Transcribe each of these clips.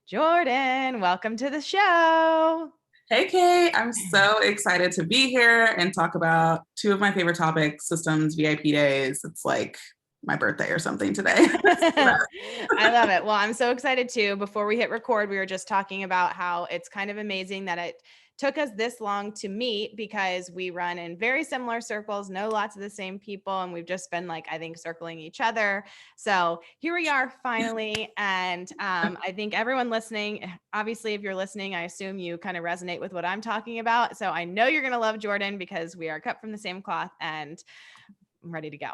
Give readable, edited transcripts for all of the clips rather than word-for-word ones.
Jordan, welcome to the show. Hey, Kay, I'm so excited to be here and talk about two of my favorite topics, systems, VIP days. It's like my birthday or something today. I love it. Well, I'm so excited too. Before we hit record, we were just talking about how it's kind of amazing that it took us this long to meet because we run in very similar circles, know lots of the same people, and we've just been like, I think, circling each other. So here we are finally. And I think everyone listening, obviously, if you're listening, I assume you kind of resonate with what I'm talking about. So I know you're going to love Jordan because we are cut from the same cloth and I'm ready to go.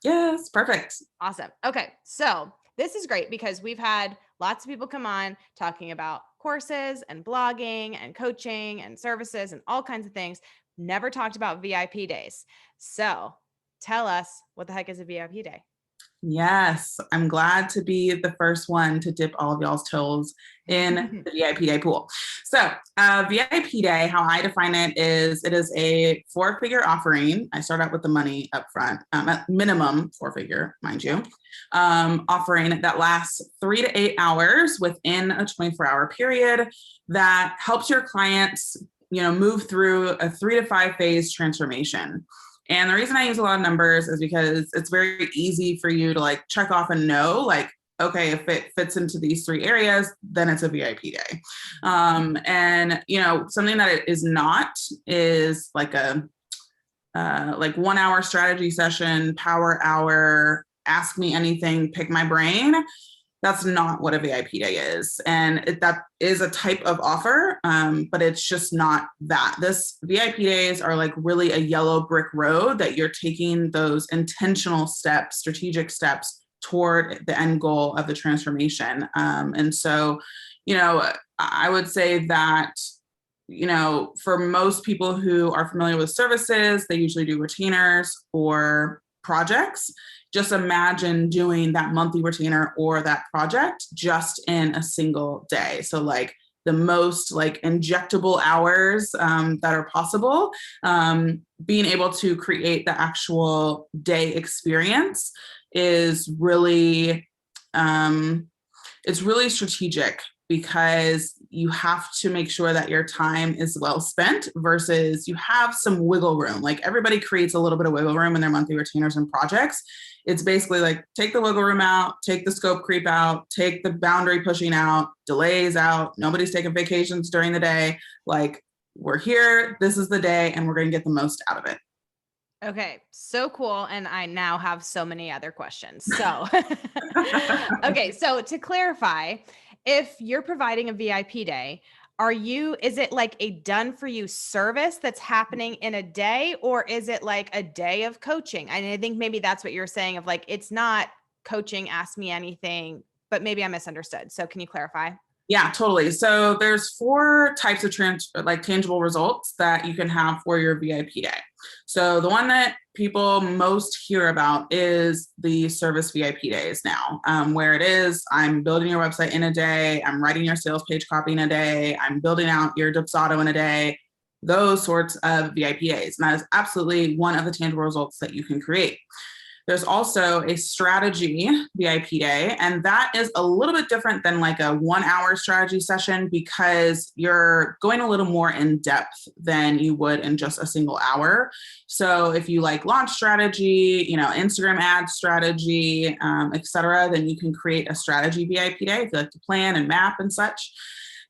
Yes, perfect. Awesome. Okay. So this is great because we've had lots of people come on talking about courses and blogging and coaching and services and all kinds of things. Never talked about VIP days. So tell us, what the heck is a VIP day? Yes, I'm glad to be the first one to dip all of y'all's toes in the VIP day pool. So, VIP day, how I define it is a four-figure offering. I start out with the money up front, at minimum four-figure, mind you, offering that lasts 3 to 8 hours within a 24-hour period that helps your clients, move through a 3 to 5 phase transformation. And the reason I use a lot of numbers is because it's very easy for you to like check off and know, like, okay, if it fits into these 3 areas, then it's a VIP day. And something that it is not is like a 1 hour strategy session, power hour, ask me anything, pick my brain. That's not what a VIP day is. And that is a type of offer, but it's just not that. This VIP days are like really a yellow brick road that you're taking those intentional steps, strategic steps toward the end goal of the transformation. And so, I would say that, for most people who are familiar with services, they usually do retainers or projects. Just imagine doing that monthly retainer or that project just in a single day. So like the most like injectable hours that are possible, being able to create the actual day experience is really, it's really strategic because you have to make sure that your time is well spent versus you have some wiggle room. Like everybody creates a little bit of wiggle room in their monthly retainers and projects. It's basically like take the wiggle room out, take the scope creep out, take the boundary pushing out, delays out. Nobody's taking vacations during the day. Like we're here, this is the day, and we're going to get the most out of it. Okay, so cool. And I now have so many other questions. So, okay, so to clarify, if you're providing a VIP day, is it like a done for you service that's happening in a day, or is it like a day of coaching? And I think maybe that's what you're saying of like, it's not coaching, ask me anything, but maybe I misunderstood. So can you clarify? Yeah, totally. So there's 4 types of tangible results that you can have for your VIP day. So the one that people most hear about is the service VIP days now, where it is, I'm building your website in a day, I'm writing your sales page copy in a day, I'm building out your Dipsado in a day, those sorts of VIP days. And that is absolutely one of the tangible results that you can create. There's also a strategy VIP day, and that is a little bit different than like a 1 hour strategy session because you're going a little more in depth than you would in just a single hour. So if you like launch strategy, Instagram ad strategy, et cetera, then you can create a strategy VIP day if you like to plan and map and such.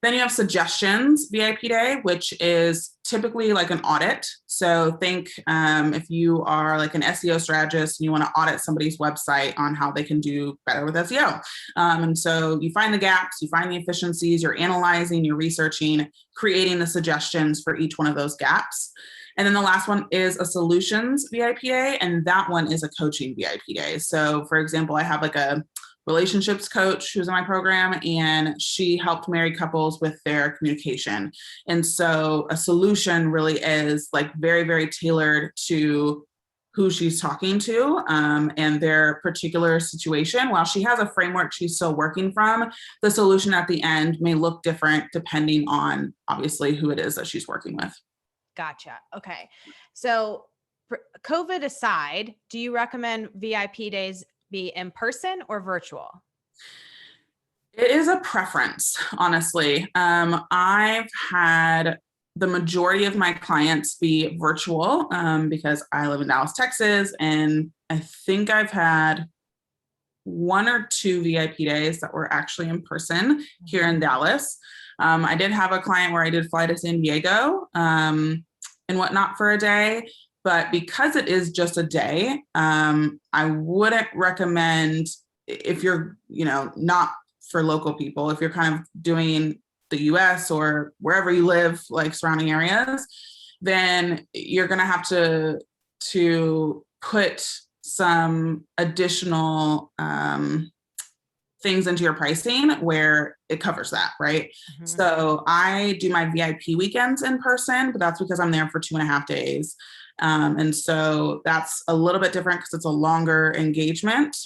Then you have suggestions VIP day, which is typically like an audit. So think if you are like an SEO strategist and you want to audit somebody's website on how they can do better with SEO. And so you find the gaps, you find the efficiencies, you're analyzing, you're researching, creating the suggestions for each one of those gaps. And then the last one is a solutions VIP day, and that one is a coaching VIP day. So for example, I have like a relationships coach who's in my program, and she helped married couples with their communication. And so a solution really is like very, very tailored to who she's talking to and their particular situation. While she has a framework she's still working from, the solution at the end may look different depending on obviously who it is that she's working with. Gotcha. Okay. So COVID aside, do you recommend VIP days be in person or virtual? It is a preference, honestly. I've had the majority of my clients be virtual because I live in Dallas, Texas, and I think I've had one or two VIP days that were actually in person here in Dallas. I did have a client where I did fly to San Diego and whatnot for a day, but because it is just a day, I wouldn't recommend if you're, not for local people, if you're kind of doing the US or wherever you live, like surrounding areas, then you're going to have to put some additional things into your pricing where it covers that, right? Mm-hmm. So I do my VIP weekends in person, but that's because I'm there for 2.5 days. And so that's a little bit different because it's a longer engagement,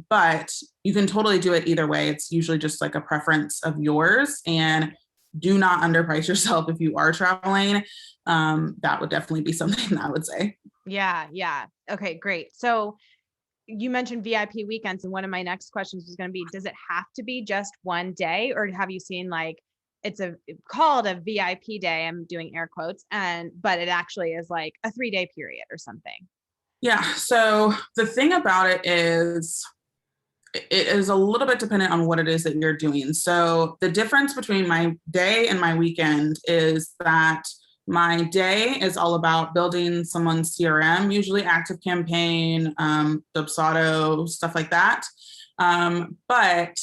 but you can totally do it either way. It's usually just like a preference of yours, and do not underprice yourself if you are traveling. That would definitely be something that I would say. Yeah. Yeah. Okay, great. So you mentioned VIP weekends, and one of my next questions was going to be, does it have to be just one day, or have you seen like it's called a VIP day? I'm doing air quotes, but it actually is like a 3-day period or something. Yeah. So the thing about it is a little bit dependent on what it is that you're doing. So the difference between my day and my weekend is that my day is all about building someone's CRM, usually ActiveCampaign, Dubsado, stuff like that. But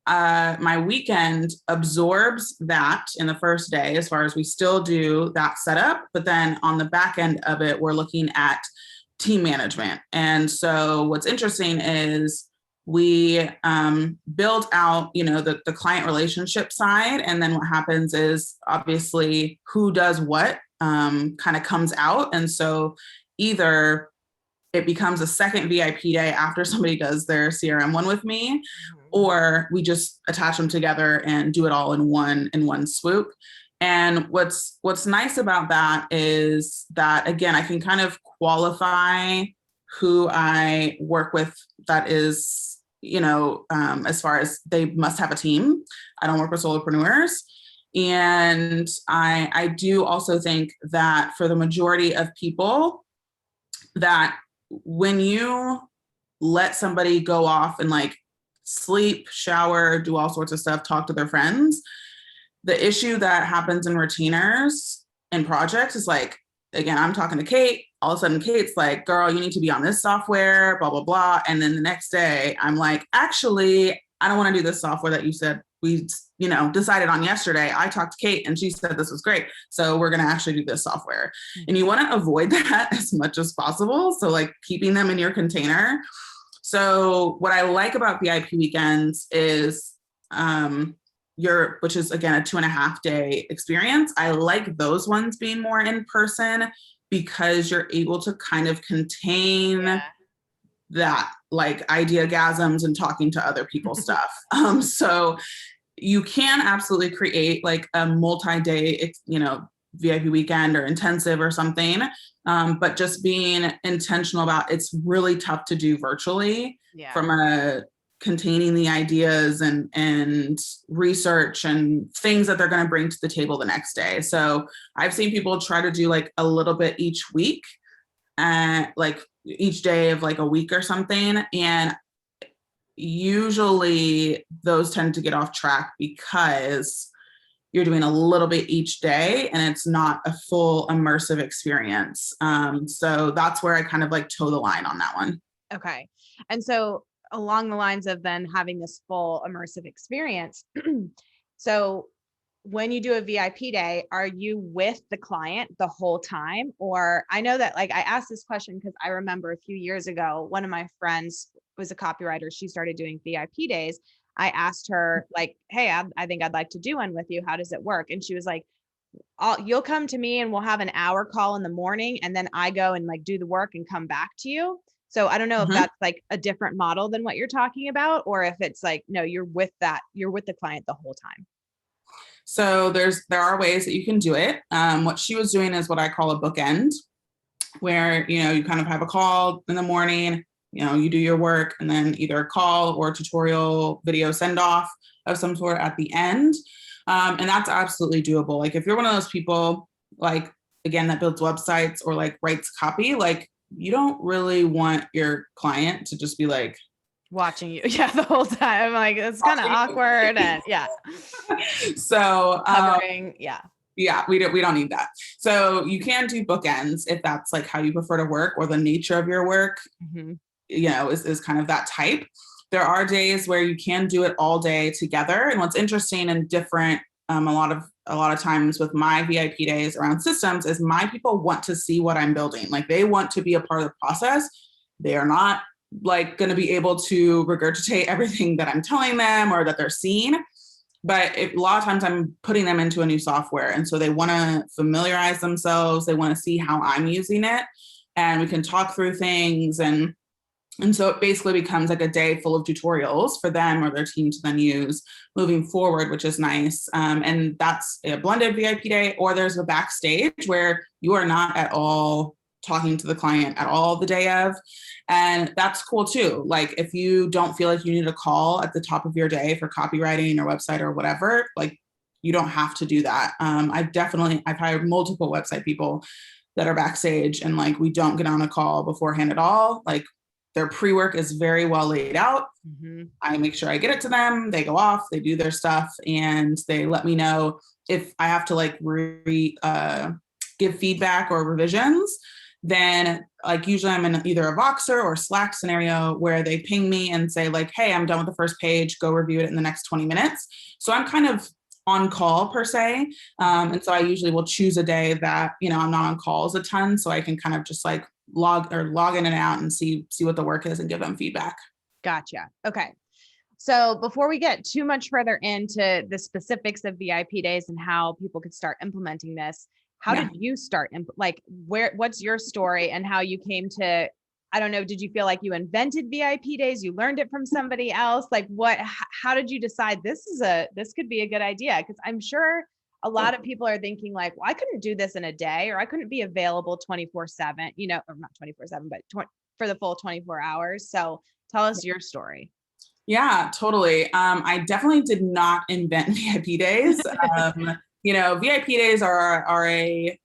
my weekend absorbs that in the first day, as far as we still do that setup. But then on the back end of it, we're looking at team management. And so what's interesting is we build out, the client relationship side. And then what happens is obviously who does what kind of comes out. And so either it becomes a second VIP day after somebody does their CRM one with me, or we just attach them together and do it all in one swoop. And what's nice about that is that, again, I can kind of qualify who I work with that is, as far as they must have a team. I don't work with solopreneurs. And I do also think that for the majority of people, that when you let somebody go off and like sleep, shower, do all sorts of stuff, talk to their friends, the issue that happens in retainers and projects is like, again, I'm talking to Kate, all of a sudden Kate's like, girl, you need to be on this software, blah, blah, blah. And then the next day I'm like, actually, I don't want to do this software that you said we, decided on yesterday. I talked to Kate and she said this was great. So we're going to actually do this software. And you want to avoid that as much as possible. So like keeping them in your container. So what I like about VIP weekends is, which is again a 2.5 day experience. I like those ones being more in person because you're able to kind of contain that like ideagasms and talking to other people stuff. So you can absolutely create like a multi-day, VIP weekend or intensive or something. But just being intentional about it's really tough to do virtually from a containing the ideas and research and things that they're going to bring to the table the next day. So I've seen people try to do like a little bit each week and like each day of like a week or something. And usually those tend to get off track because you're doing a little bit each day and it's not a full immersive experience. So that's where I kind of like toe the line on that one. Okay. And so along the lines of then having this full immersive experience. So when you do a VIP day, are you with the client the whole time? Or I know that like I asked this question because I remember a few years ago, one of my friends was a copywriter. She started doing VIP days. I asked her like, hey, I think I'd like to do one with you. How does it work? And she was like, you'll come to me and we'll have an hour call in the morning. And then I go and like do the work and come back to you. So I don't know if that's like a different model than what you're talking about, or if it's like, no, you're with the client the whole time. So there are ways that you can do it. What she was doing is what I call a bookend, where, you kind of have a call in the morning, you do your work and then either a call or tutorial video send off of some sort at the end. And that's absolutely doable. Like if you're one of those people, like, again, that builds websites or like writes copy, like you don't really want your client to just be like watching you. Yeah. The whole time. Like it's kind of awkward and yeah. So, covering. Yeah. Yeah, we don't need that. So you can do bookends if that's like how you prefer to work or the nature of your work, is kind of that type. There are days where you can do it all day together. And what's interesting and different a lot of times with my VIP days around systems is my people want to see what I'm building. Like they want to be a part of the process. They are not like going to be able to regurgitate everything that I'm telling them or that they're seeing. But a lot of times I'm putting them into a new software. And so they want to familiarize themselves. They want to see how I'm using it. And we can talk through things. And so it basically becomes like a day full of tutorials for them or their team to then use moving forward, which is nice. And that's a blended VIP day, or there's a backstage where you are not at all talking to the client at all the day of. And that's cool too. Like if you don't feel like you need a call at the top of your day for copywriting or website or whatever, like you don't have to do that. I've hired multiple website people that are backstage and like, we don't get on a call beforehand at all. Like their pre-work is very well laid out. I make sure I get it to them. They go off, they do their stuff, and they let me know if I have to like give feedback or revisions. Then like usually I'm in either a Voxer or Slack scenario where they ping me and say like, hey, I'm done with the first page, go review it in the next 20 minutes. So I'm kind of on call per se. And so I usually will choose a day that, I'm not on calls a ton. So I can kind of just like log in and out and see what the work is and give them feedback. Gotcha. Okay. So before we get too much further into the specifics of VIP days and how people could start implementing this, how did you start? What's your story and how you came to, I don't know, did you feel like you invented VIP days? You learned it from somebody else? Like how did you decide this could be a good idea? Because I'm sure a lot of people are thinking like, well, I couldn't do this in a day, or I couldn't be available 24/7, or not 24/7, but for the full 24 hours. So tell us your story. Yeah, totally. I definitely did not invent VIP days. VIP days are a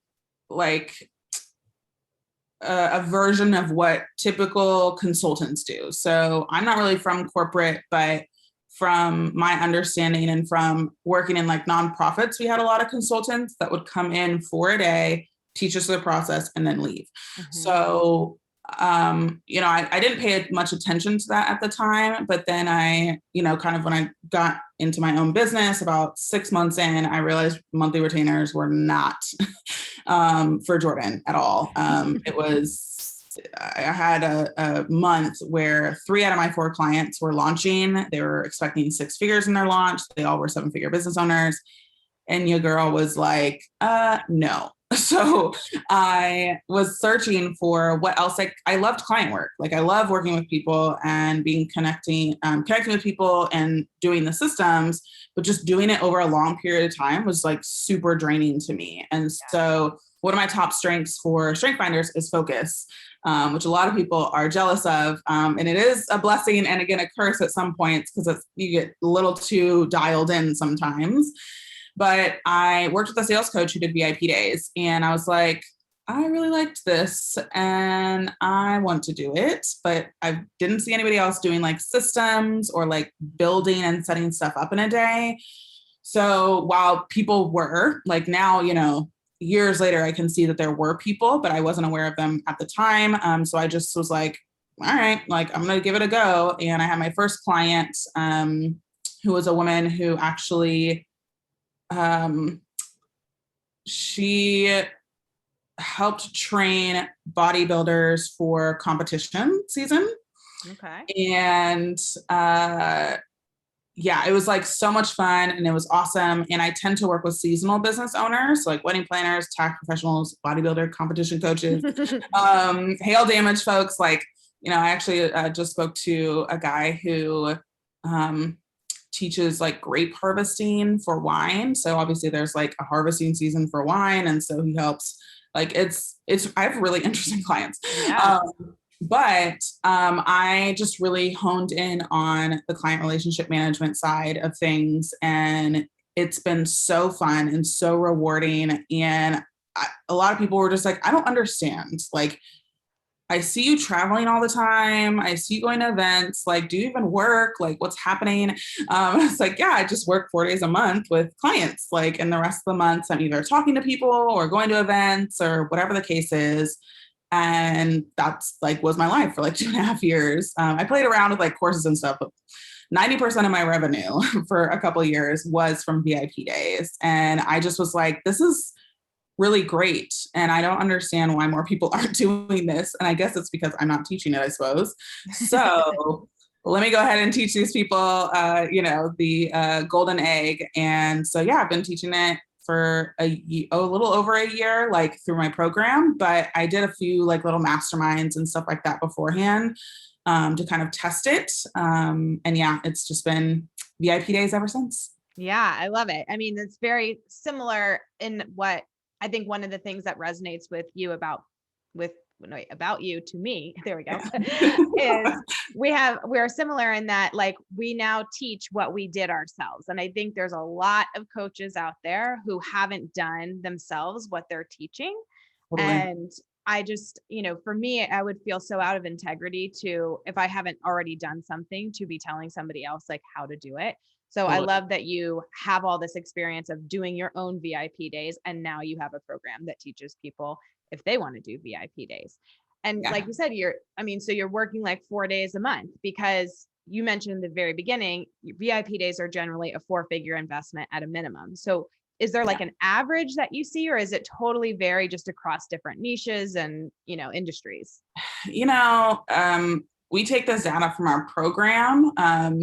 version of what typical consultants do. So I'm not really from corporate, but from my understanding and from working in like nonprofits, we had a lot of consultants that would come in for a day, teach us the process, and then leave. So I didn't pay much attention to that at the time, but then I, kind of when I got into my own business about 6 months in, I realized monthly retainers were not for Jordan at all. I had a month where 3 out of my 4 clients were launching. They were expecting 6 figures in their launch. They all were 7-figure business owners. And your girl was like, no. So I was searching for what else. Like I loved client work. Like I love working with people and connecting with people and doing the systems, but just doing it over a long period of time was like super draining to me. And so one of my top strengths for strength finders is focus, which a lot of people are jealous of. And it is a blessing and again, a curse at some points because you get a little too dialed in sometimes. But I worked with a sales coach who did VIP days and I was like, I really liked this and I want to do it, but I didn't see anybody else doing like systems or like building and setting stuff up in a day. So while people were like now, years later, I can see that there were people, but I wasn't aware of them at the time. So I just was like, all right, like I'm going to give it a go. And I had my first client who was a woman who actually she helped train bodybuilders for competition season. Okay. And it was like so much fun and it was awesome. And I tend to work with seasonal business owners, like wedding planners, tax professionals, bodybuilder, competition coaches, hail damage folks. Like, I actually just spoke to a guy who teaches like grape harvesting for wine. So obviously there's like a harvesting season for wine. And so he helps like I have really interesting clients. Yeah. But I just really honed in on the client relationship management side of things. And it's been so fun and so rewarding. And a lot of people were just like, I don't understand. Like, I see you traveling all the time. I see you going to events. Like, do you even work? Like, what's happening? It's like, yeah, I just work 4 days a month with clients. Like, and the rest of the months, I'm either talking to people or going to events or whatever the case is. And that's like was my life for like 2.5 years. I played around with like courses and stuff, but 90% of my revenue for a couple of years was from VIP days. And I just was like, this is really great. And I don't understand why more people aren't doing this. And I guess it's because I'm not teaching it, I suppose. So let me go ahead and teach these people, the golden egg. And so, yeah, I've been teaching it for a little over a year, like through my program, but I did a few like little masterminds and stuff like that beforehand to kind of test it. And yeah, it's just been VIP days ever since. Yeah, I love it. I mean, it's very similar in what I think one of the things that resonates with you about you to me, there we go, is we're similar in that like we now teach what we did ourselves. And I think there's a lot of coaches out there who haven't done themselves what they're teaching. Totally. And I just, for me, I would feel so out of integrity to, if I haven't already done something, to be telling somebody else like how to do it. So I love that you have all this experience of doing your own VIP days. And now you have a program that teaches people if they want to do VIP days. And like you said, so you're working like 4 days a month, because you mentioned in the very beginning, VIP days are generally a 4-figure investment at a minimum. So is there like an average that you see, or is it totally vary just across different niches and, industries? We take this data from our program.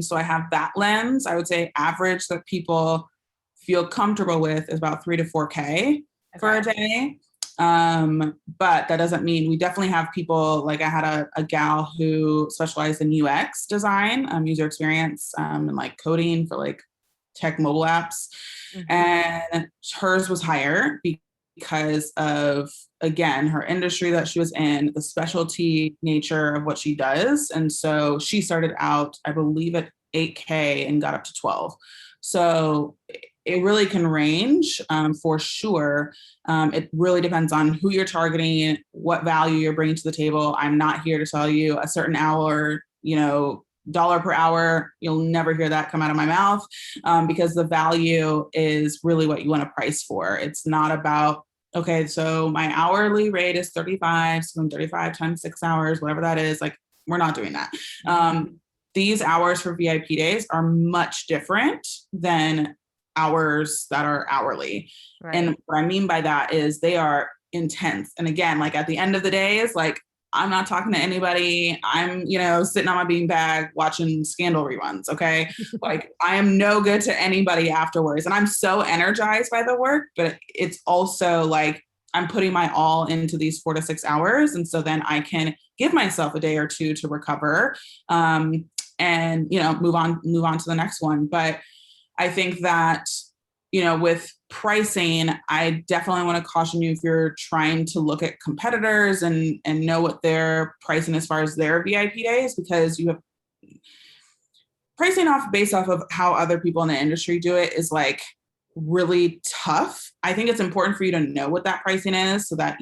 So I have that lens. I would say average that people feel comfortable with is about 3 to 4K for a day. But that doesn't mean we definitely have people like I had a gal who specialized in UX design, user experience, and like coding for like tech mobile apps. Mm-hmm. And hers was higher because of, again, her industry that she was in, the specialty nature of what she does. And so she started out, I believe, at 8K and got up to 12. So it really can range for sure. It really depends on who you're targeting, what value you're bringing to the table. I'm not here to tell you a certain hour, dollar per hour. You'll never hear that come out of my mouth because the value is really what you want to price for. It's not about, okay, so my hourly rate is 35, so I'm 35 times 6 hours, whatever that is. Like, we're not doing that. These hours for VIP days are much different than hours that are hourly. Right. And what I mean by that is they are intense. And again, like at the end of the day is like, I'm not talking to anybody. I'm, sitting on my beanbag watching Scandal reruns. Okay. Like I am no good to anybody afterwards. And I'm so energized by the work, but it's also like, I'm putting my all into these 4 to 6 hours. And so then I can give myself a day or two to recover, and, move on to the next one. But I think that, with pricing, I definitely want to caution you if you're trying to look at competitors and know what they're pricing as far as their VIP days, because you have pricing based off of how other people in the industry do it is like really tough. I think it's important for you to know what that pricing is so that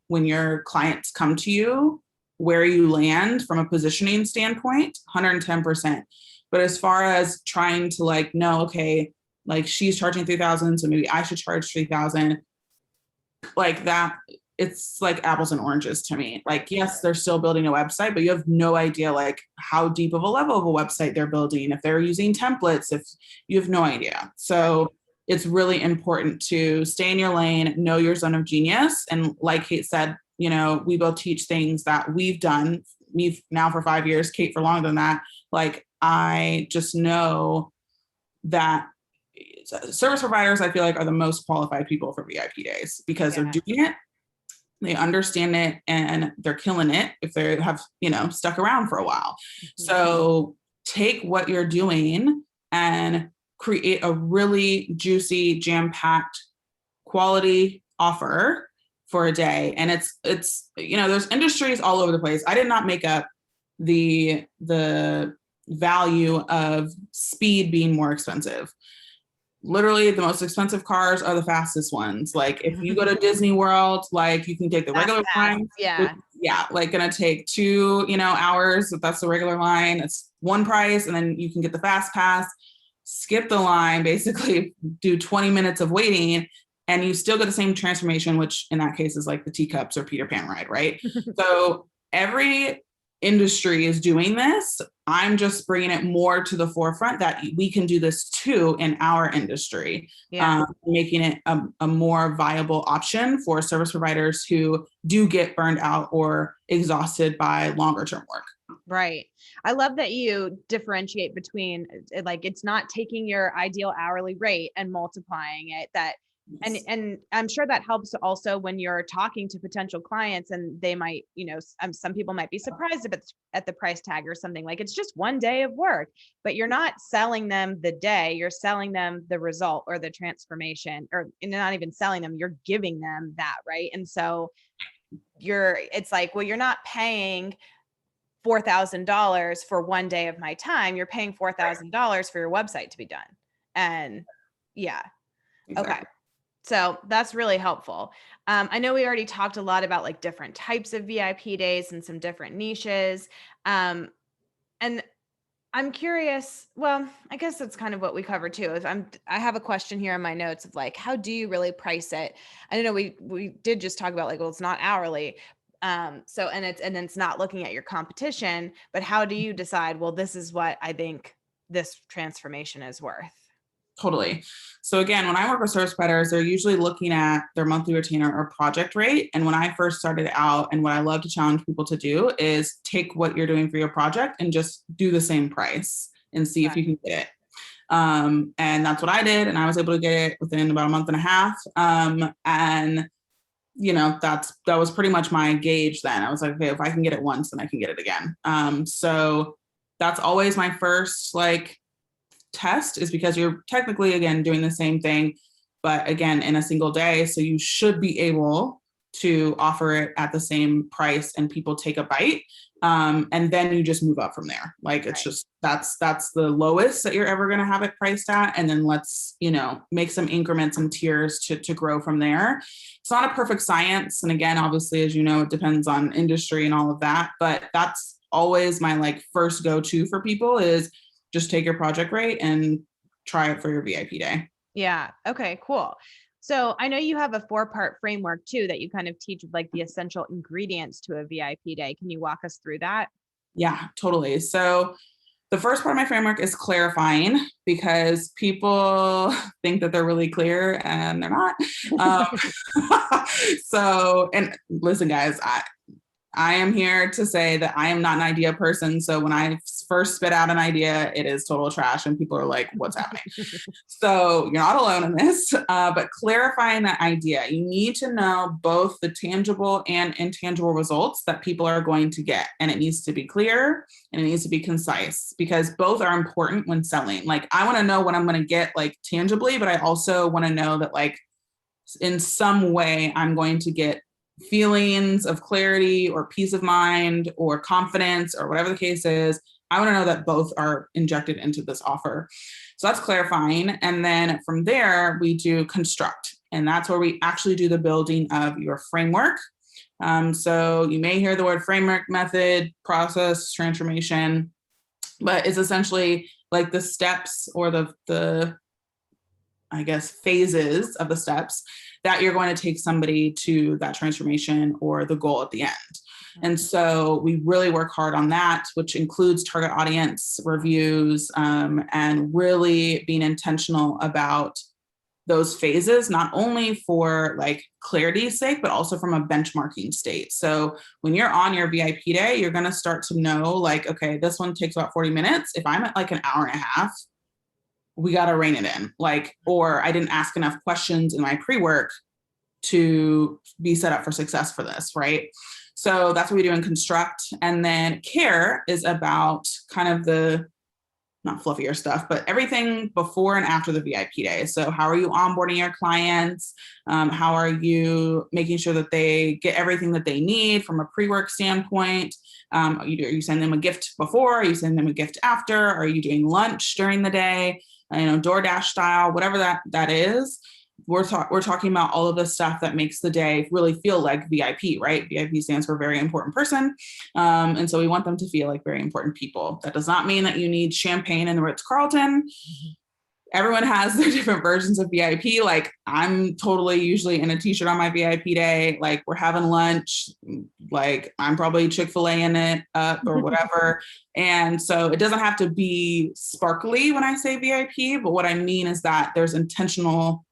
when your clients come to you, where you land from a positioning standpoint, 110%. But as far as trying to like, no, okay, like she's charging 3,000, so maybe I should charge 3,000. Like that, it's like apples and oranges to me. Like, yes, they're still building a website, but you have no idea like how deep of a level of a website they're building, if they're using templates, if you have no idea. So it's really important to stay in your lane, know your zone of genius. And like Kate said, we both teach things that we've done. We've now for 5 years, Kate for longer than that. Like, I just know that service providers, I feel like, are the most qualified people for VIP days because they're doing it, they understand it, and they're killing it if they have, stuck around for a while. Mm-hmm. So take what you're doing and create a really juicy, jam-packed quality offer for a day. And it's, you know, there's industries all over the place. I did not make up the value of speed being more expensive. Literally the most expensive cars are the fastest ones. Like if you go to Disney World, like you can take the regular line. Yeah. Yeah. Like gonna take 2, you know, hours. If that's the regular line, it's one price. And then you can get the fast pass, skip the line, basically do 20 minutes of waiting, and you still get the same transformation, which in that case is like the teacups or Peter Pan ride, right? So every industry is doing this. I'm just bringing it more to the forefront that we can do this too in our industry, making it a more viable option for service providers who do get burned out or exhausted by longer term work. Right. I love that you differentiate between, like, it's not taking your ideal hourly rate and multiplying it, that and I'm sure that helps also when you're talking to potential clients, and they might, you know, some people might be surprised at the price tag or something. Like, it's just one day of work, but you're not selling them the day, you're selling them the result or the transformation, or not even selling them, you're giving them that, right? And so it's like, well, you're not paying $4,000 for one day of my time, you're paying $4,000 for your website to be done. And yeah. Exactly. Okay. So that's really helpful. I know we already talked a lot about like different types of VIP days and some different niches. And I'm curious, well, I guess that's kind of what we covered too. I have a question here in my notes of like, how do you really price it? I don't know, we did just talk about like, well, it's not hourly. So, and then it's not looking at your competition, but how do you decide, well, this is what I think this transformation is worth? Totally. So again, when I work with service providers, they're usually looking at their monthly retainer or project rate. And when I first started out, and what I love to challenge people to do is take what you're doing for your project and just do the same price and see if you can get it. And that's what I did. And I was able to get it within about a month and a half. And you know, that was pretty much my gauge then. I was like, okay, if I can get it once, then I can get it again. So that's always my first like test, is because you're technically, again, doing the same thing, but again, in a single day. So you should be able to offer it at the same price and people take a bite. And then you just move up from there. Like, it's just, that's the lowest that you're ever going to have it priced at. And then let's, you know, make some increments and tiers to grow from there. It's not a perfect science. And again, obviously, as you know, it depends on industry and all of that, but that's always my like first go-to for people, is just take your project rate and try it for your VIP day. Yeah. Okay, cool. So I know you have a 4-part framework too, that you kind of teach like the essential ingredients to a VIP day. Can you walk us through that? Yeah, totally. So the first part of my framework is clarifying, because people think that they're really clear and they're not. So, and listen, guys, I am here to say that I am not an idea person. So when I first spit out an idea, it is total trash and people are like, what's happening? So you're not alone in this, but clarifying that idea, you need to know both the tangible and intangible results that people are going to get. And it needs to be clear and it needs to be concise, because both are important when selling. Like, I want to know what I'm going to get like tangibly, but I also want to know that like in some way I'm going to get feelings of clarity or peace of mind or confidence or whatever the case is. I want to know that both are injected into this offer. So that's clarifying. And then from there, we do construct. And that's where we actually do the building of your framework. So you may hear the word framework, method, process, transformation, but it's essentially like the steps or the I guess, phases of the steps that you're going to take somebody to that transformation or the goal at the end. And so we really work hard on that, which includes target audience reviews, and really being intentional about those phases, not only for like clarity's sake, but also from a benchmarking state. So when you're on your VIP day, you're going to start to know like, okay, this one takes about 40 minutes. If I'm at like an hour and a half, we got to rein it in. Like, or I didn't ask enough questions in my pre-work to be set up for success for this, right? So that's what we do in construct. And then care is about kind of the not fluffier stuff, but everything before and after the VIP day. So how are you onboarding your clients? How are you making sure that they get everything that they need from a pre-work standpoint? Are you sending them a gift before? Are you sending them a gift after? Are you doing lunch during the day? DoorDash style, whatever that is. We're talking about all of the stuff that makes the day really feel like VIP, right? VIP stands for very important person. And so we want them to feel like very important people. That does not mean that you need champagne in the Ritz-Carlton. Everyone has their different versions of VIP. Like I'm totally usually in a t-shirt on my VIP day. Like we're having lunch, like I'm probably Chick-fil-A in it up or whatever. And so it doesn't have to be sparkly when I say VIP, but what I mean is that there's intentional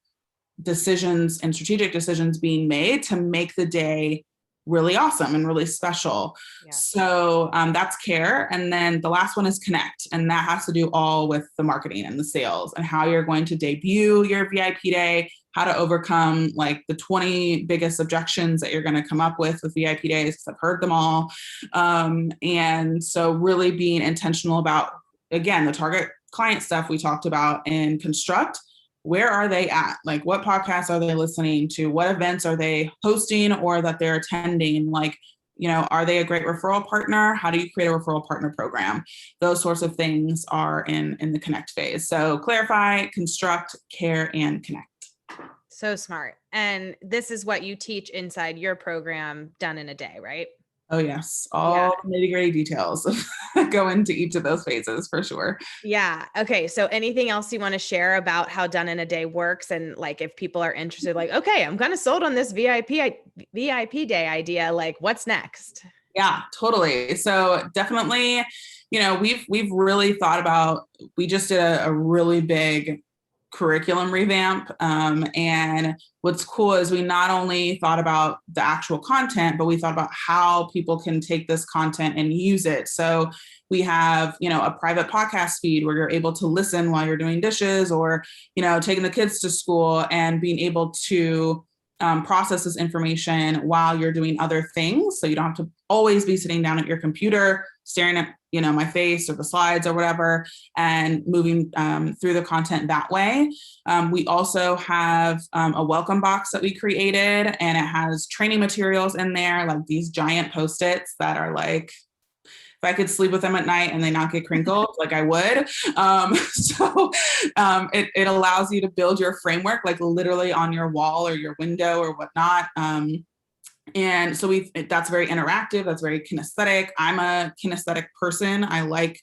decisions and strategic decisions being made to make the day really awesome and really special. Yeah. So that's care. And then the last one is connect. And that has to do all with the marketing and the sales and how you're going to debut your VIP day, how to overcome like the 20 biggest objections that you're going to come up with VIP days, because I've heard them all. And so really being intentional about, again, the target client stuff we talked about in Construct. Where are they at? Like what podcasts are they listening to? What events are they hosting or that they're attending? Like, are they a great referral partner? How do you create a referral partner program? Those sorts of things are in the connect phase. So clarify, construct, care, and connect. So smart. And this is what you teach inside your program done in a day, right? Oh, yes. All nitty-gritty details go into each of those phases for sure. Yeah. Okay. So anything else you want to share about how done in a day works? And like, if people are interested, like, okay, I'm kind of sold on this VIP day idea. Like what's next? Yeah, totally. So definitely, we've really thought about, we just did a really big curriculum revamp. And what's cool is we not only thought about the actual content, but we thought about how people can take this content and use it. So we have, a private podcast feed where you're able to listen while you're doing dishes or, taking the kids to school and being able to process this information while you're doing other things. So you don't have to always be sitting down at your computer, staring at, my face or the slides or whatever, and moving through the content that way. We also have a welcome box that we created, and it has training materials in there, like these giant Post-its that are like, if I could sleep with them at night and they not get crinkled, like I would. It allows you to build your framework, like literally on your wall or your window or whatnot. And so that's very interactive. That's very kinesthetic. I'm a kinesthetic person. I like,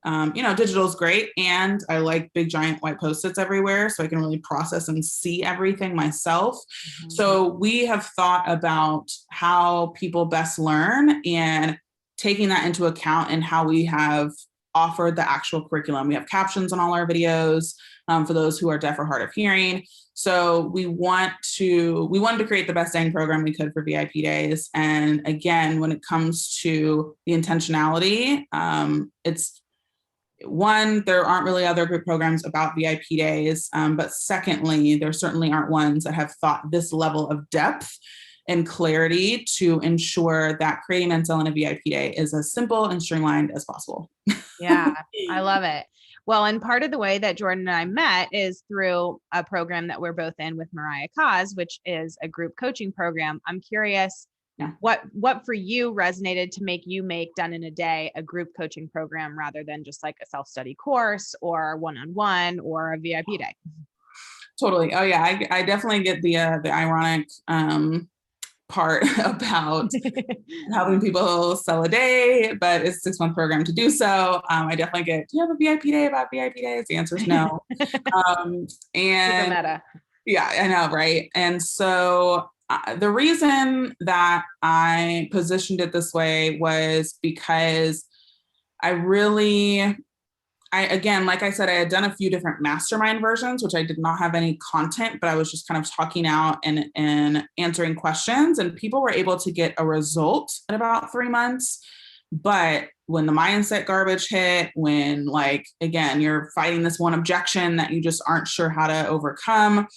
digital is great. And I like big giant white Post-its everywhere. So I can really process and see everything myself. Mm-hmm. So we have thought about how people best learn and taking that into account in how we have offered the actual curriculum. We have captions on all our videos for those who are deaf or hard of hearing. So we wanted to create the best dang program we could for VIP days. And again, when it comes to the intentionality, it's one, there aren't really other group programs about VIP days. But secondly, there certainly aren't ones that have thought this level of depth and clarity to ensure that creating and selling a VIP day is as simple and streamlined as possible. Yeah, I love it. Well, and part of the way that Jordan and I met is through a program that we're both in with Mariah Cause, which is a group coaching program. I'm curious, what for you resonated to make you make Done in a Day a group coaching program rather than just like a self-study course or one-on-one or a VIP day? Totally. Oh yeah, I definitely get the ironic part about helping people sell a day, but it's a 6-month program to do so. I definitely get, do you have a VIP day about VIP days? The answer is no. And meta. Yeah, I know, right? And so the reason that I positioned it this way was because again, like I said, I had done a few different mastermind versions, which I did not have any content, but I was just kind of talking out and answering questions, and people were able to get a result in about 3 months. But when the mindset garbage hit, when again, you're fighting this one objection that you just aren't sure how to overcome,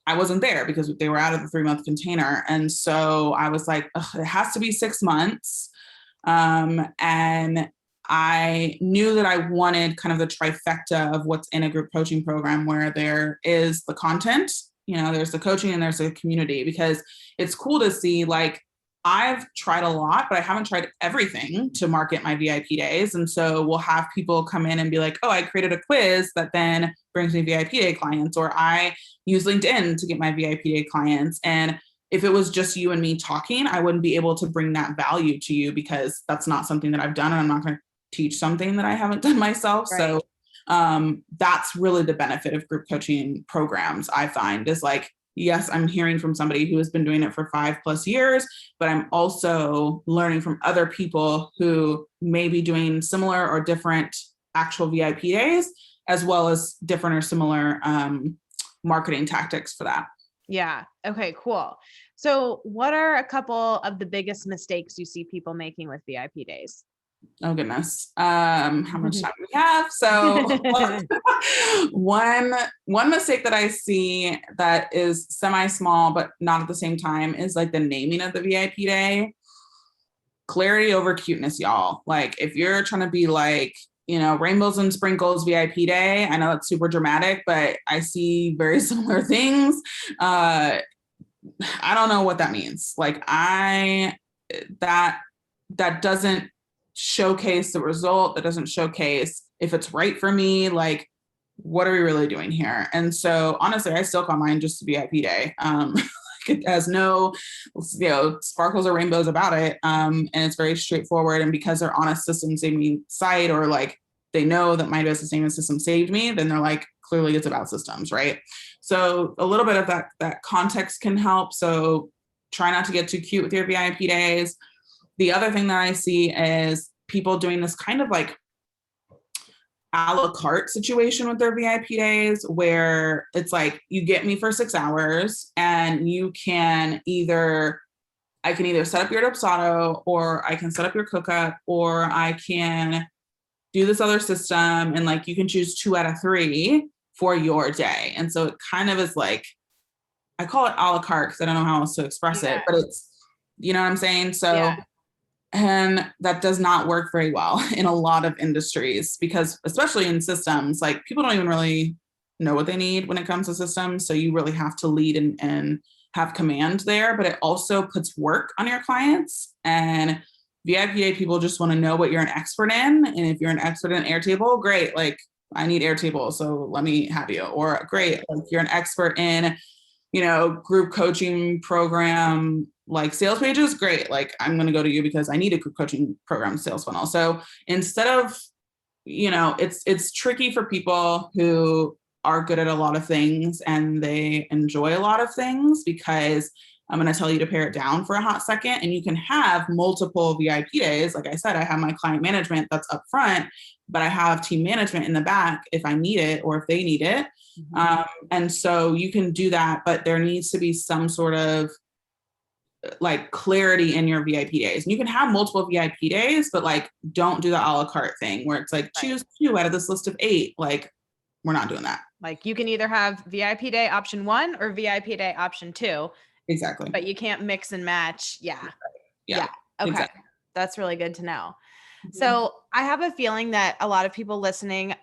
I wasn't there because they were out of the 3-month container. And so I was like, it has to be 6 months. And I knew that I wanted kind of the trifecta of what's in a group coaching program, where there is the content, there's the coaching and there's a community, because it's cool to see, like, I've tried a lot, but I haven't tried everything to market my VIP days. And so we'll have people come in and be like, oh, I created a quiz that then brings me VIP day clients, or I use LinkedIn to get my VIP day clients. And if it was just you and me talking, I wouldn't be able to bring that value to you, because that's not something that I've done, and I'm not going to teach something that I haven't done myself. Right. So that's really the benefit of group coaching programs, I find, is like, yes, I'm hearing from somebody who has been doing it for 5+ years, but I'm also learning from other people who may be doing similar or different actual VIP days, as well as different or similar marketing tactics for that. Yeah. Okay, cool. So what are a couple of the biggest mistakes you see people making with VIP days? Oh goodness. How much time do we have? So one mistake that I see that is semi-small, but not at the same time, is like the naming of the VIP day. Clarity over cuteness, y'all. Like, if you're trying to be like, rainbows and sprinkles VIP day, I know that's super dramatic, but I see very similar things. I don't know what that means. Like, that doesn't showcase the result, that doesn't showcase if it's right for me. Like, what are we really doing here? And so honestly, I still call mine just a VIP day. It has no, sparkles or rainbows about it. And it's very straightforward. And because they're on a system saving site, or like they know that my business name and system saved me, then they're like, clearly it's about systems, right? So a little bit of that context can help. So try not to get too cute with your VIP days. The other thing that I see is people doing this kind of like a la carte situation with their VIP days, where it's like, you get me for 6 hours and I can either set up your Dopsado, or I can set up your cookup, or I can do this other system, and like, you can choose 2 out of 3 for your day. And so it kind of is like, I call it a la carte because I don't know how else to express it, but it's, you know what I'm saying? So and that does not work very well in a lot of industries, because especially in systems, like, people don't even really know what they need when it comes to systems. So you really have to lead and have command there, but it also puts work on your clients. And VIP day people just want to know what you're an expert in. And if you're an expert in Airtable, great. Like, I need Airtable, so let me have you. Or great, like, you're an expert in, group coaching program, like sales pages, great. Like, I'm going to go to you because I need a group coaching program sales funnel. So instead of, it's tricky for people who are good at a lot of things and they enjoy a lot of things, because I'm going to tell you to pare it down for a hot second, and you can have multiple VIP days. Like I said, I have my client management that's up front, but I have team management in the back if I need it or if they need it. And so you can do that, but there needs to be some sort of like clarity in your VIP days. And you can have multiple VIP days, but like, don't do the a la carte thing where it's like, choose 2 out of this list of 8. Like, we're not doing that. Like, you can either have VIP day option 1 or VIP day option 2. Exactly. But you can't mix and match. Yeah. Okay. Exactly. That's really good to know. So I have a feeling that a lot of people listening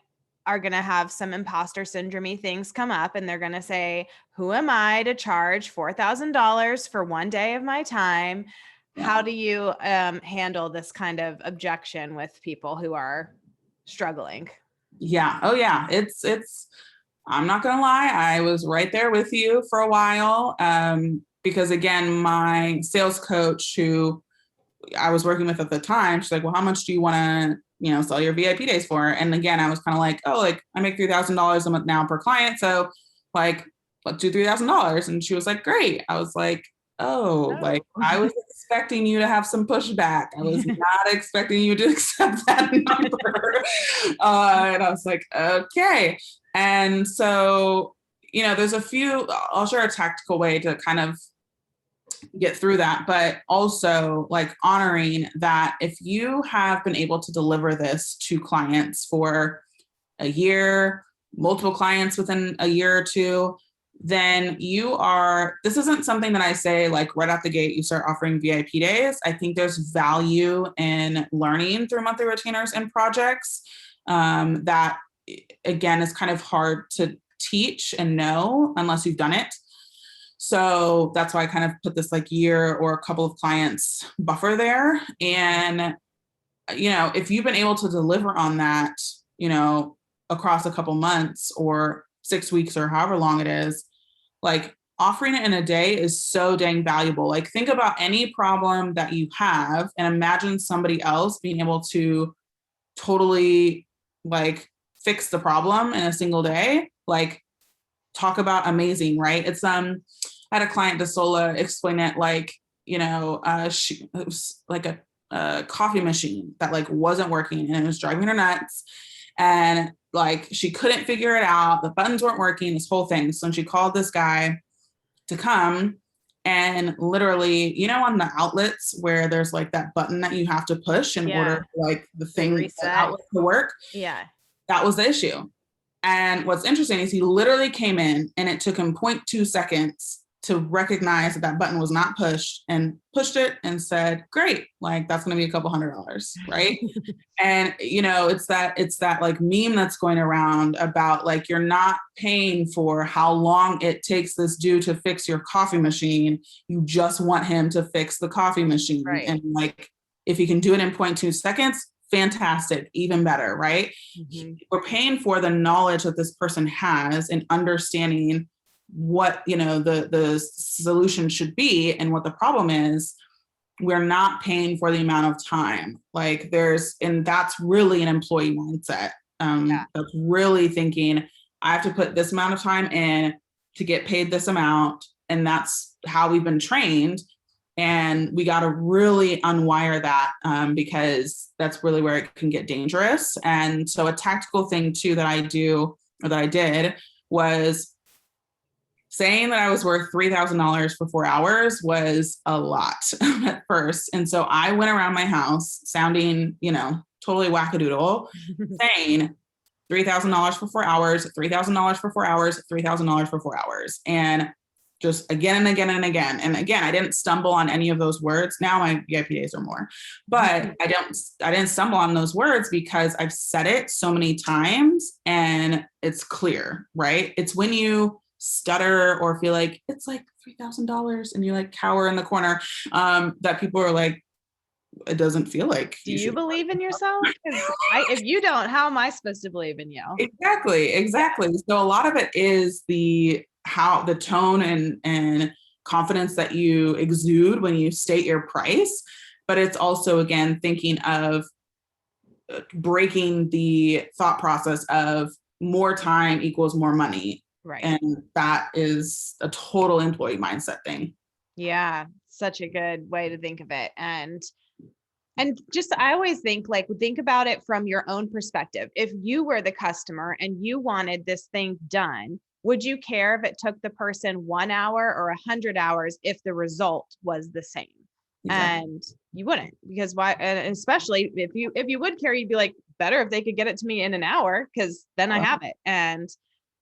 are going to have some imposter syndrome things come up, and they're going to say, who am I to charge $4,000 for one day of my time? Yeah. How do you handle this kind of objection with people who are struggling? Yeah. Oh yeah. It's, I'm not going to lie. I was right there with you for a while. Because again, my sales coach, who I was working with at the time, she's like, well, how much do you want to, sell your VIP days for? And again, I was kind of like, oh, like, I make $3,000 a month now per client. So like, let's do $3,000. And she was like, great. I was like, oh, like, I was expecting you to have some pushback. I was not expecting you to accept that number. And I was like, okay. And so, there's a few, I'll share a tactical way to kind of get through that, but also like honoring that if you have been able to deliver this to clients for a year, multiple clients within a year or two, then this isn't something that I say like right out the gate, you start offering VIP days. I think there's value in learning through monthly retainers and projects that, again, is kind of hard to teach and know unless you've done it. So that's why I kind of put this like year or a couple of clients buffer there. And, if you've been able to deliver on that, across a couple months or 6 weeks or however long it is, like offering it in a day is so dang valuable. Like think about any problem that you have and imagine somebody else being able to totally like fix the problem in a single day. Like talk about amazing, right? It's I had a client, DeSola, explain it like, it was like a coffee machine that like wasn't working and it was driving her nuts. And like she couldn't figure it out. The buttons weren't working, this whole thing. So she called this guy to come and literally, on the outlets where there's like that button that you have to push in order for like the thing the outlet to work. Yeah. That was the issue. And what's interesting is he literally came in and it took him 0.2 seconds to recognize that that button was not pushed and pushed it and said, great, like that's going to be a couple $100, right? And, it's that like meme that's going around about like, you're not paying for how long it takes this dude to fix your coffee machine. You just want him to fix the coffee machine. Right. And like, if he can do it in 0.2 seconds, fantastic, even better, right? Mm-hmm. We're paying for the knowledge that this person has and understanding what, the solution should be and what the problem is. We're not paying for the amount of time. Like and that's really an employee mindset. That's really thinking, I have to put this amount of time in to get paid this amount. And that's how we've been trained. And we got to really unwire that because that's really where it can get dangerous. And so a tactical thing too that I did was saying that I was worth $3,000 for 4 hours was a lot at first. And so I went around my house sounding, totally wackadoodle, saying $3,000 for 4 hours, $3,000 for 4 hours, $3,000 for 4 hours. And just again and again and again. And again, I didn't stumble on any of those words. Now my VIP days are more, but I didn't stumble on those words because I've said it so many times and it's clear, right? It's when you stutter or feel like it's like $3,000 and you like cower in the corner that people are like, it doesn't feel like. Do you believe in yourself? If you don't, how am I supposed to believe in you? Exactly. So a lot of it is the tone and confidence that you exude when you state your price, but it's also, again, thinking of breaking the thought process of more time equals more money. Right. And that is a total employee mindset thing. Yeah. Such a good way to think of it. And just, I always think about it from your own perspective. If you were the customer and you wanted this thing done, would you care if it took the person 1 hour or 100 hours if the result was the same? Exactly. And you wouldn't, because why? And especially if you would care, you'd be like, better if they could get it to me in an hour, because then I have it. And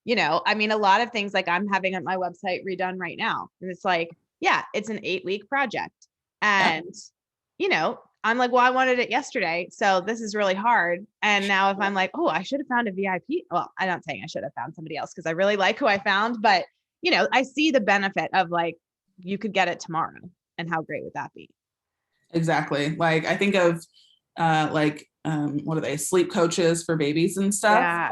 a lot of things, like I'm having my website redone right now, and it's like, yeah, it's an 8-week project, and I'm like, well, I wanted it yesterday, so this is really hard. And now if I'm like, oh, I should have found a VIP. Well, I'm not saying I should have found somebody else because I really like who I found, but I see the benefit of like, you could get it tomorrow, and how great would that be? Exactly. Like I think of what are they? Sleep coaches for babies and stuff. Yeah.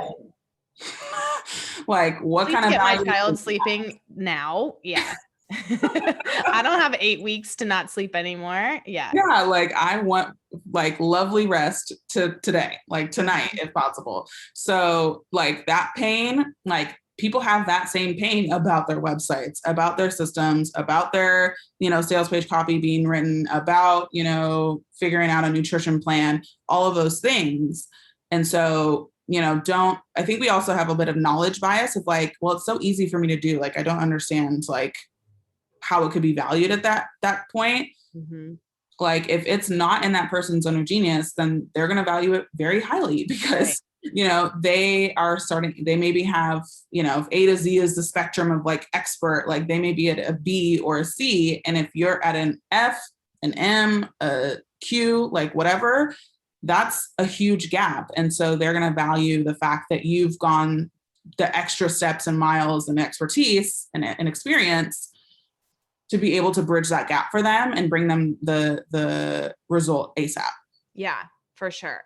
Like what Please kind of get my child sleeping now? Yeah. I don't have 8 weeks to not sleep anymore. Yeah. Yeah. Like I want like lovely rest to today, like tonight, if possible. So like that pain, like people have that same pain about their websites, about their systems, about their, sales page copy being written, about, figuring out a nutrition plan, all of those things. And so, I think we also have a bit of knowledge bias of like, well, it's so easy for me to do. Like, I don't understand like how it could be valued at that point. Mm-hmm. Like if it's not in that person's zone of genius, then they're going to value it very highly because they maybe have, if A to Z is the spectrum of like expert, like they may be at a B or a C. And if you're at an F, an M, a Q, like whatever, that's a huge gap. And so they're going to value the fact that you've gone the extra steps and miles and expertise and experience to be able to bridge that gap for them and bring them the result ASAP. Yeah, for sure.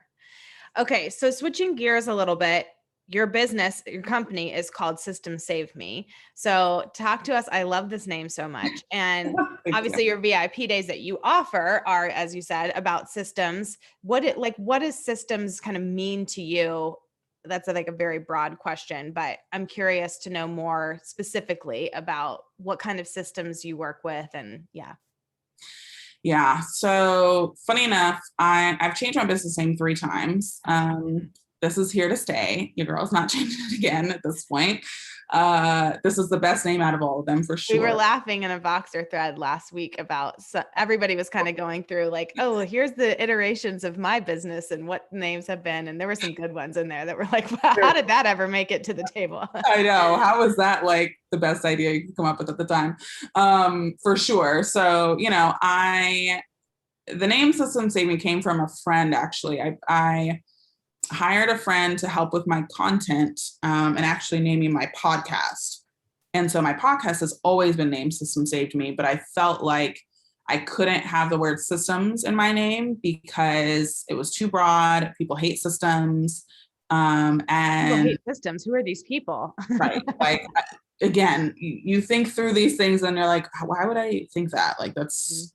Okay. So switching gears a little bit, your business, your company is called System Save Me. So talk to us. I love this name so much. And obviously your VIP days that you offer are, as you said, about systems. What does systems kind of mean to you? That's like a very broad question, but I'm curious to know more specifically about what kind of systems you work with. And yeah. So funny enough, I've changed my business name 3 times. This is here to stay. Your girl's not changing it again at this point. This is the best name out of all of them for sure. We were laughing in a Voxer thread last week about, everybody was kind of going through like, oh, here's the iterations of my business and what names have been. And there were some good ones in there that were like, wow, how did that ever make it to the table? I know. How was that like the best idea you could come up with at the time? For sure. So, the name System Save Me came from a friend, actually. I hired a friend to help with my content and actually naming my podcast. And so my podcast has always been named System Saved Me, but I felt like I couldn't have the word systems in my name because it was too broad. People hate systems. And people hate systems. Who are these people? Right. Like, again, you think through these things and you're like, why would I think that? Like, that's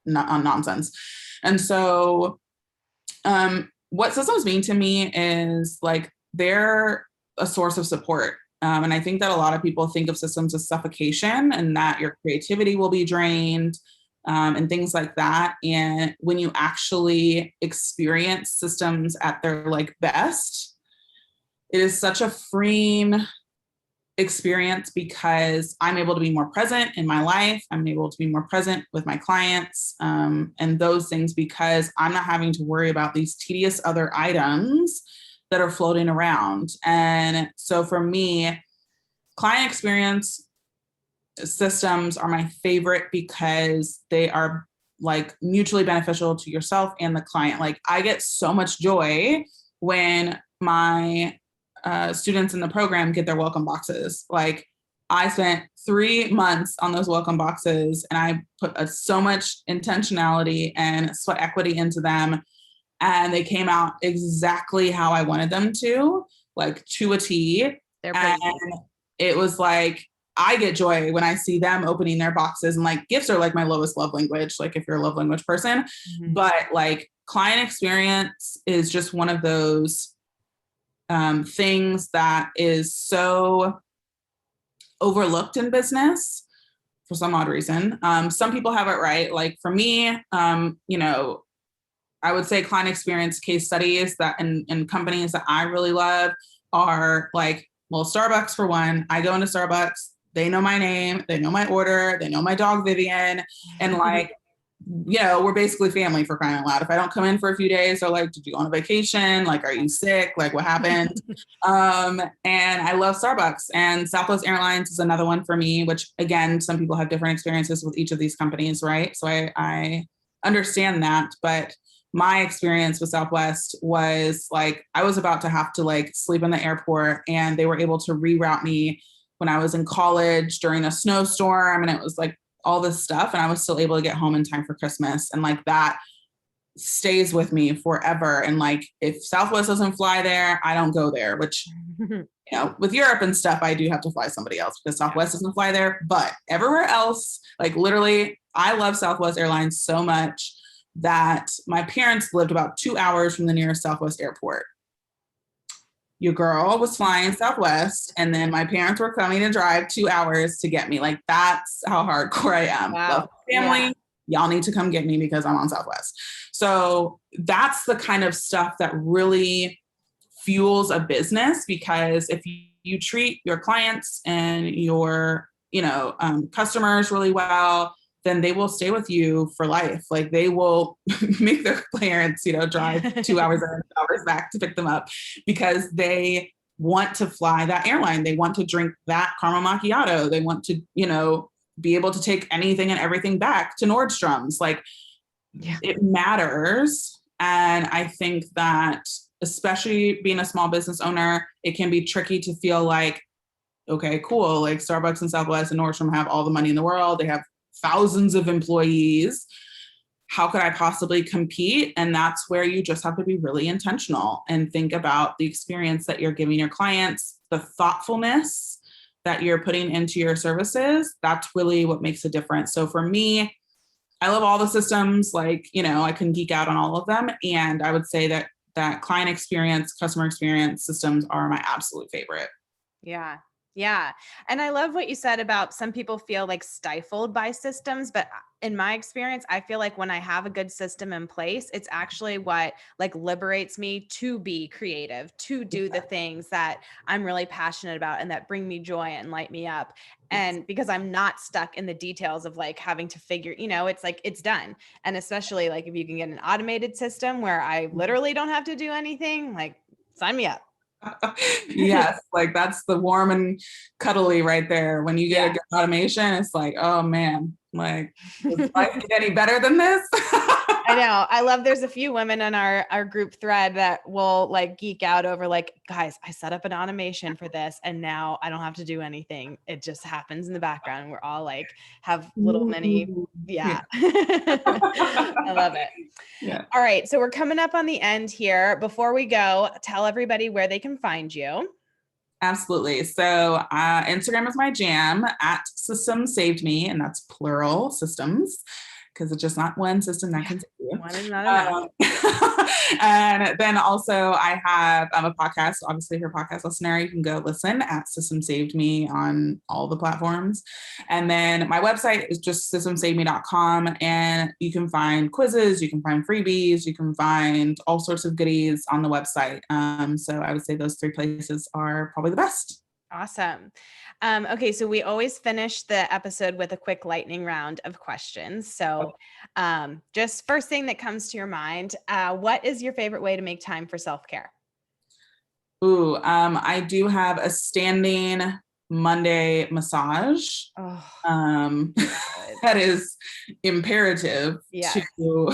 not nonsense. And so, what systems mean to me is like they're a source of support. And I think that a lot of people think of systems as suffocation and that your creativity will be drained and things like that. And when you actually experience systems at their like best, it is such a freeing experience because I'm able to be more present in my life. I'm able to be more present with my clients and those things because I'm not having to worry about these tedious other items that are floating around. And so for me, client experience systems are my favorite because they are like mutually beneficial to yourself and the client. Like I get so much joy when my students in the program get their welcome boxes. Like I spent 3 months on those welcome boxes and I put so much intentionality and sweat equity into them. And they came out exactly how I wanted them to, like to a T. And it was like, I get joy when I see them opening their boxes and like gifts are like my lowest love language. Like if you're a love language person, but like client experience is just one of those things that is so overlooked in business for some odd reason. Some people have it right. Like for me, I would say client experience case studies that in companies that I really love are like, well, Starbucks for one. I go into Starbucks, they know my name, they know my order, they know my dog Vivian, and like, we're basically family for crying out loud. If I don't come in for a few days, they're like, did you go on a vacation? Like, are you sick? Like, what happened? And I love Starbucks. And Southwest Airlines is another one for me, which again, some people have different experiences with each of these companies, right? So I understand that. But my experience with Southwest was like, I was about to have to like sleep in the airport and they were able to reroute me when I was in college during a snowstorm. And it was like, all this stuff. And I was still able to get home in time for Christmas. And like that stays with me forever. And like, if Southwest doesn't fly there, I don't go there, which, with Europe and stuff, I do have to fly somebody else because Southwest doesn't fly there, but everywhere else, like literally, I love Southwest Airlines so much that my parents lived about 2 hours from the nearest Southwest airport. Your girl was flying Southwest, and then my parents were coming to drive 2 hours to get me. Like, that's how hardcore I am. Wow. Love family. Yeah. Y'all need to come get me because I'm on Southwest. So that's the kind of stuff that really fuels a business, because if you treat your clients and your, customers really well, then they will stay with you for life. Like they will make their parents, drive 2 hours and 2 hours back to pick them up because they want to fly that airline. They want to drink that caramel macchiato. They want to, be able to take anything and everything back to Nordstrom's. Like it matters. And I think that especially being a small business owner, it can be tricky to feel like, okay, cool. Like Starbucks and Southwest and Nordstrom have all the money in the world. They have thousands of employees. How could I possibly compete? And that's where you just have to be really intentional and think about the experience that you're giving your clients, the thoughtfulness that you're putting into your services. That's really what makes a difference. So for me, I love all the systems. Like, I can geek out on all of them. And I would say that client experience, customer experience systems are my absolute favorite. Yeah. Yeah. And I love what you said about some people feel like stifled by systems, but in my experience, I feel like when I have a good system in place, it's actually what like liberates me to be creative, to do the things that I'm really passionate about and that bring me joy and light me up. And because I'm not stuck in the details of like having to figure, it's like, it's done. And especially like if you can get an automated system where I literally don't have to do anything, like sign me up. Yes, like that's the warm and cuddly right there. When you get a good automation, it's like, oh man, like does life get any better than this? I know. I love there's a few women in our group thread that will like geek out over like, guys, I set up an automation for this and now I don't have to do anything. It just happens in the background. We're all like have little mini. Yeah. I love it. Yeah. All right. So we're coming up on the end here. Before we go, tell everybody where they can find you. Absolutely. So Instagram is my jam at Systems Saved Me, and that's plural systems because it's just not one system that can save you. One is not enough. And then also I have a podcast. Obviously, if you're a podcast listener, you can go listen at Systems Saved Me on all the platforms. And then my website is just systemsaveme.com, and you can find quizzes, you can find freebies, you can find all sorts of goodies on the website. So I would say those 3 places are probably the best. Awesome. Okay, so we always finish the episode with a quick lightning round of questions. So just first thing that comes to your mind, what is your favorite way to make time for self-care? Ooh, I do have a standing Monday massage. That is imperative to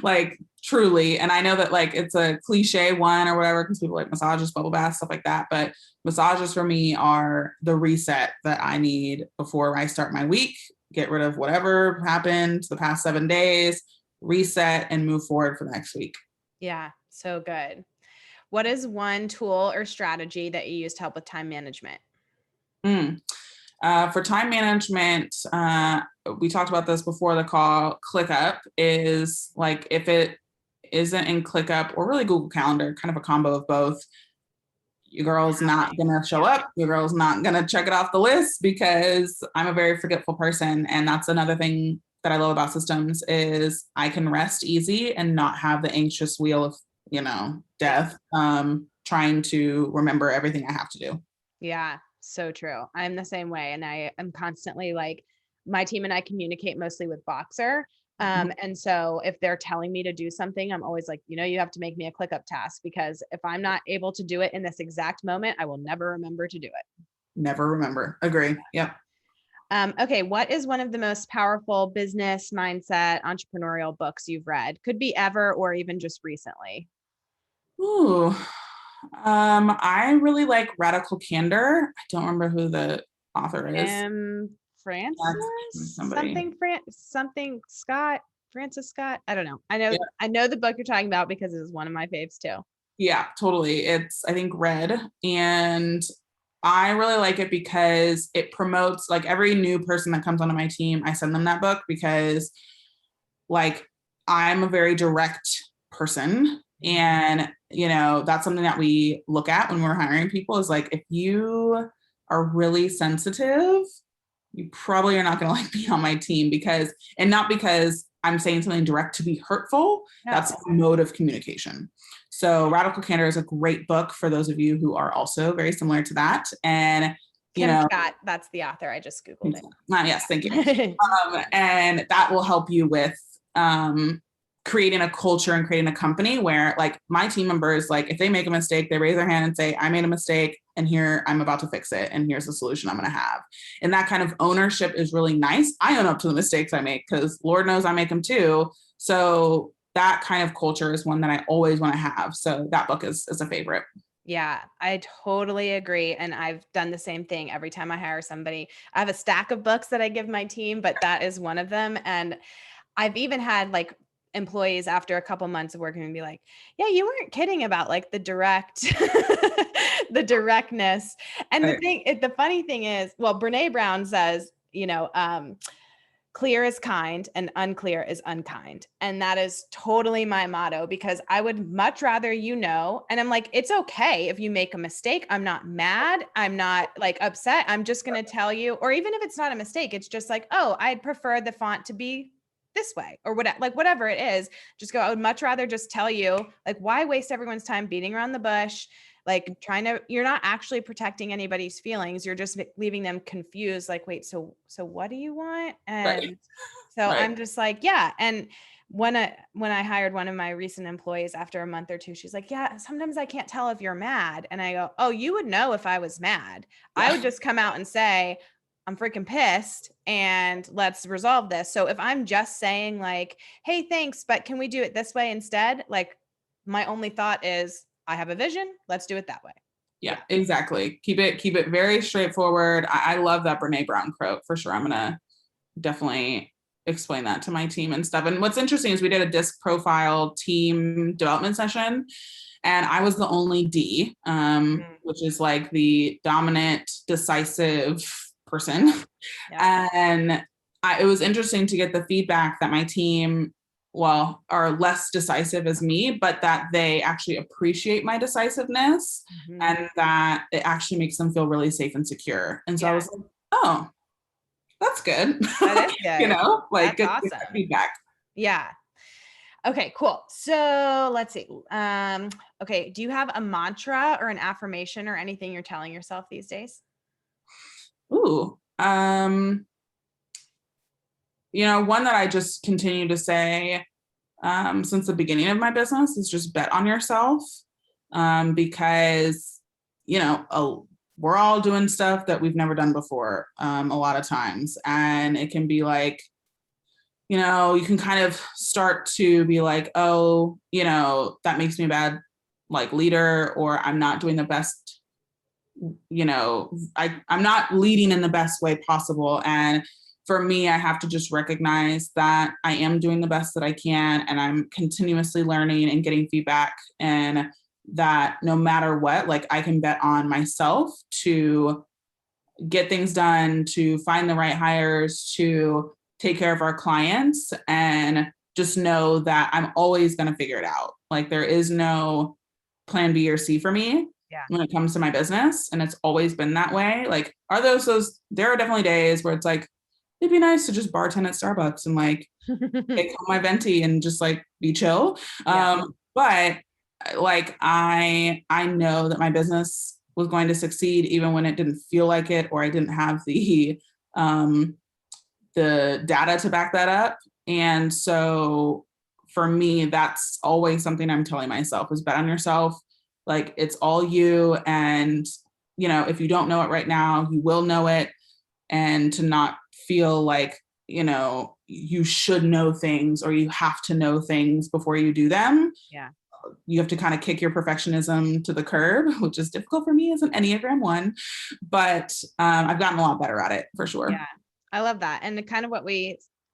like truly. And I know that like it's a cliche one or whatever, because people like massages, bubble baths, stuff like that. But massages for me are the reset that I need before I start my week, get rid of whatever happened the past 7 days, reset and move forward for the next week. Yeah, so good. What is one tool or strategy that you use to help with time management? For time management, we talked about this before the call. ClickUp is like, if it isn't in ClickUp or really Google Calendar, kind of a combo of both, your girl's not going to show up. Your girl's not going to check it off the list because I'm a very forgetful person. And that's another thing that I love about systems is I can rest easy and not have the anxious wheel of, death, trying to remember everything I have to do. Yeah. So true. I'm the same way. And I am constantly like, my team and I communicate mostly with Boxer. And so if they're telling me to do something, I'm always like, you have to make me a ClickUp task, because if I'm not able to do it in this exact moment, I will never remember to do it. Never remember. Agree. Yep. Okay. What is one of the most powerful business mindset, entrepreneurial books you've read? Could be ever, or even just recently. Ooh. I really like Radical Candor. I don't remember who the author is. Francis, something Scott, Francis Scott. I don't know. I know the book you're talking about because it was one of my faves too. Yeah, totally. It's, I think, Red. And I really like it because it promotes, like, every new person that comes onto my team, I send them that book because, like, I'm a very direct person. And, that's something that we look at when we're hiring people is like, if you are really sensitive, you probably are not going to like being on my team and not because I'm saying something direct to be hurtful. No. That's a mode of communication. So Radical Candor is a great book for those of you who are also very similar to that. And Kim Scott, that's the author. I just Googled it. Yes, thank you. And that will help you with creating a culture and creating a company where like my team members, like if they make a mistake, they raise their hand and say, I made a mistake and here I'm about to fix it. And here's the solution I'm going to have. And that kind of ownership is really nice. I own up to the mistakes I make because Lord knows I make them too. So that kind of culture is one that I always want to have. So that book is a favorite. Yeah, I totally agree. And I've done the same thing every time I hire somebody. I have a stack of books that I give my team, but that is one of them. And I've even had like employees after a couple months of working and be like, yeah, you weren't kidding about like the the directness. And the funny thing is, well, Brene Brown says, clear is kind and unclear is unkind. And that is totally my motto because I would much rather, and I'm like, it's okay if you make a mistake. I'm not mad. I'm not like upset. I'm just going to tell you, or even if it's not a mistake, it's just like, oh, I'd prefer the font to be this way or whatever it is. Just go, I would much rather just tell you, like, why waste everyone's time beating around the bush? Like you're not actually protecting anybody's feelings. You're just leaving them confused. Like, wait, so what do you want? And so I'm just like, yeah. And when I hired one of my recent employees after a month or two, she's like, yeah, sometimes I can't tell if you're mad. And I go, oh, you would know if I was mad. Yeah. I would just come out and say, I'm freaking pissed and let's resolve this. So if I'm just saying like, hey, thanks, but can we do it this way instead? Like my only thought is, I have a vision. Let's do it that way. Yeah, exactly. Keep it very straightforward. I love that Brene Brown quote for sure. I'm going to definitely explain that to my team and stuff. And what's interesting is we did a DISC profile team development session and I was the only D, which is like the dominant, decisive person. Yeah. And it was interesting to get the feedback that my team are less decisive as me, but that they actually appreciate my decisiveness and that it actually makes them feel really safe and secure. And so I was like, oh, that's good. That is good. Like that's good awesome. feedback. Yeah. Okay, cool. So let's see. Okay. Do you have a mantra or an affirmation or anything you're telling yourself these days? Ooh, one that I just continue to say since the beginning of my business is just bet on yourself, because we're all doing stuff that we've never done before a lot of times, and it can be like, you can kind of start to be like, oh, that makes me a bad like leader, or I'm not doing the best. I'm not leading in the best way possible. And for me, I have to just recognize that I am doing the best that I can and I'm continuously learning and getting feedback, and that no matter what, like I can bet on myself to get things done, to find the right hires, to take care of our clients, and just know that I'm always going to figure it out. Like there is no plan B or C for me. Yeah. When it comes to my business. And it's always been that way. Like, there are definitely days where it's like, it'd be nice to just bartend at Starbucks and like take home my venti and just like be chill. Yeah. But like, I know that my business was going to succeed even when it didn't feel like it, or I didn't have the data to back that up. And so for me, that's always something I'm telling myself is bet on yourself. Like it's all you. And, if you don't know it right now, you will know it. And to not feel like, you should know things or you have to know things before you do them. Yeah. You have to kind of kick your perfectionism to the curb, which is difficult for me as an Enneagram 1, but I've gotten a lot better at it for sure. Yeah, I love that. And kind of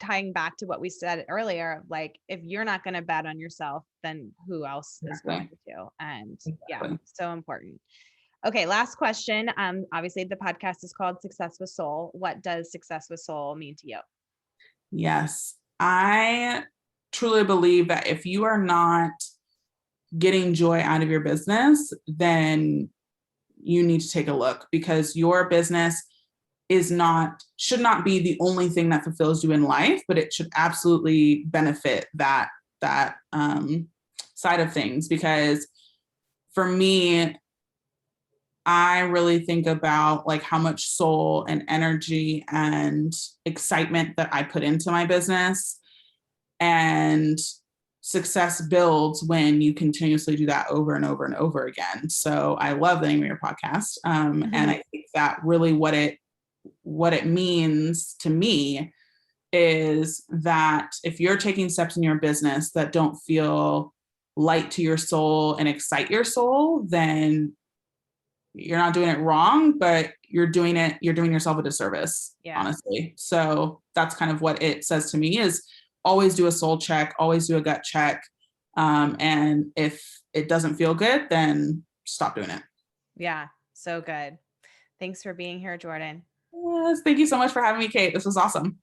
tying back to what we said earlier, like if you're not going to bet on yourself, then who else is going to? And yeah, so important. Okay. Last question. Obviously the podcast is called Success with Soul. What does success with soul mean to you? Yes. I truly believe that if you are not getting joy out of your business, then you need to take a look, because your business should not be the only thing that fulfills you in life, but it should absolutely benefit that side of things. Because for me, I really think about like how much soul and energy and excitement that I put into my business. And success builds when you continuously do that over and over and over again. So I love the name of your podcast. And I think that really what it means to me is that if you're taking steps in your business that don't feel light to your soul and excite your soul, then you're not doing it wrong, but you're doing yourself a disservice, honestly. So that's kind of what it says to me is always do a soul check, always do a gut check. And if it doesn't feel good, then stop doing it. Yeah. So good. Thanks for being here, Jordan. Yes, thank you so much for having me, Kate. This was awesome.